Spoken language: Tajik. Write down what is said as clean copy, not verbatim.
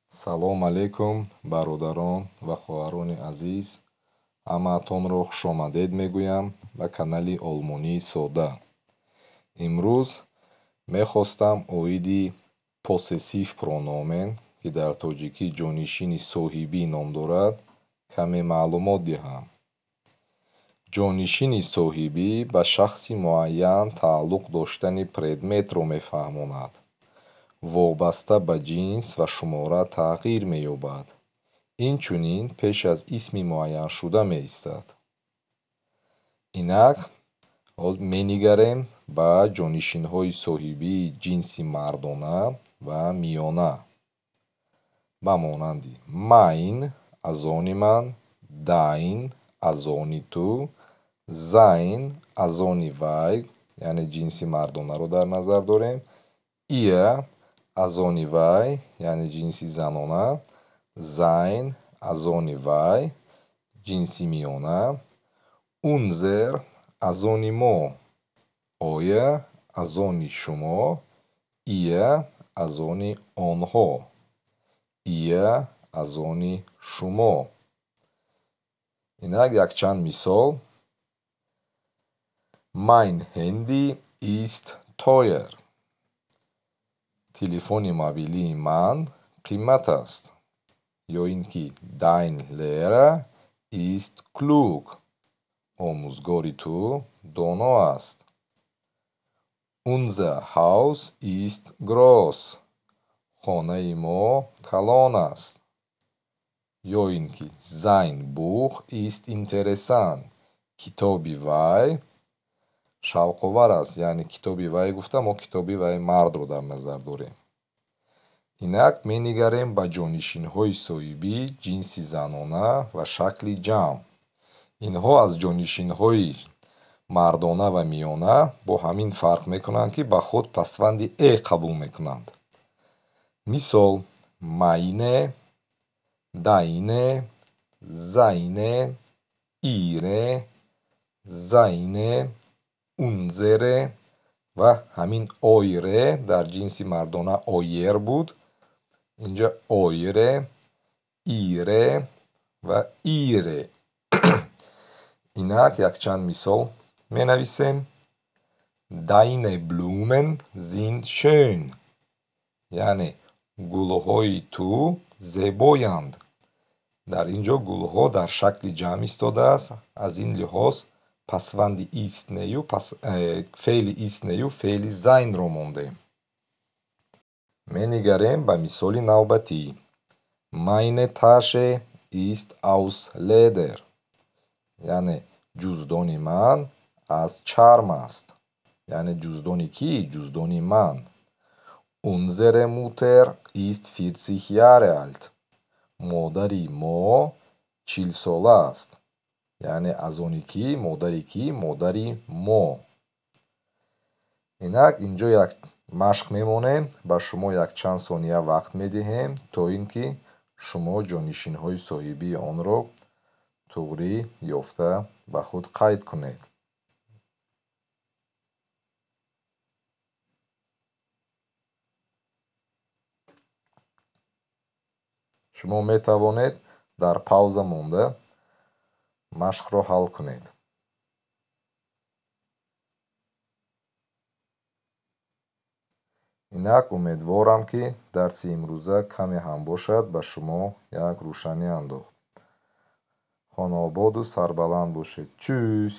Салом алейкум, бародарон ва хоҳарони азиз. Ҳамаатонро хушомадед мегӯям ба канали Олмонии Сода. Имрӯз мехостам оиди посессив прономен, ки дар тоҷикӣ ҷонишини соҳибӣ ном дорад, каме маълумот диҳам. ҷонишини соҳибӣ ба шахси муайян тааллуқ доштани предметро мефаҳмонад. Вобаста ба ҷинс ва шумора тағйир меёбад. Инчунин пеш аз исми муайяншуда меистад. Инак менигарем ба ҷонишинҳои соҳибии ҷинси мардона ва миёна. Ба монанди майн аз они ман, дайн аз они ту, зайн аз они вай, яъне ҷинси мардонаро дар назар дорем, ия аз они вай, яъне ҷинси занона, зайн аз они вай, ҷинси миёна, унзер аз они мо, оя аз они шумо, ия аз они онҳо, ия аз они шумо. Инак якчанд мисол. Mein Handy ist teuer. Телефони мобилии ман қиммат аст. Ё ин ки Dein Lehrer ist klug. Омӯзгори ту доно аст. Unser Haus ist groß. Хонаи мо калон аст. Ё ин ки Sein Buch ist interessant. Китоби вай шавқовар аст. Яъне китоби вай гуфта мо китоби вай мардро дар назар дорем. Инак менигарем ба ҷонишинҳои соҳибӣ ҷинси занона ва шакли ҷамъ. Инҳо аз ҷонишинҳои мардона ва миёна бо ҳамин фарқ мекунанд, ки ба худ пасванди «э» қабул мекунанд. Мисол: meine, deine, seine, ihre, seine, unsere ва ҳамин ойре дар ҷинси мардона ойер буд. Инҷа ойре, ире ва ире. Инак якчанд мисол менависем. Deine Blumen sind schön. Яъне гулҳои ту зебоянд. Дар инҷо гулҳо дар шакли ҷамъ истодааст. Аз ин лиҳоз пасванди истнею феъли истнею феъли зайнро мондем. Менигарем ба мисоли навбатӣ. Meine Tasche ist aus Leder. Яъне ҷуздони ман аз чарм аст. Яъне ҷуздони кӣ? Ҷуздони ман. Unsere Mutter ist 40 Jahre alt. Модари мо 40 сола аст. Яъне аз они кӣ? Модари кӣ? Модари мо. Инак инҷо як машқ мемонем. Ба шумо якчанд сония вақт медиҳем, то ин ки шумо ҷонишинҳои соҳибии онро туғрӣ ёфта ба худ қайд кунед. шумо метавонед дар пауза монда машқро ҳал кунед. Инак умедворам, ки дарси имрӯза каме ҳам бошад ба шумо як рӯшанӣ андохт. Хонаободу сарбаланд бошед. Чус!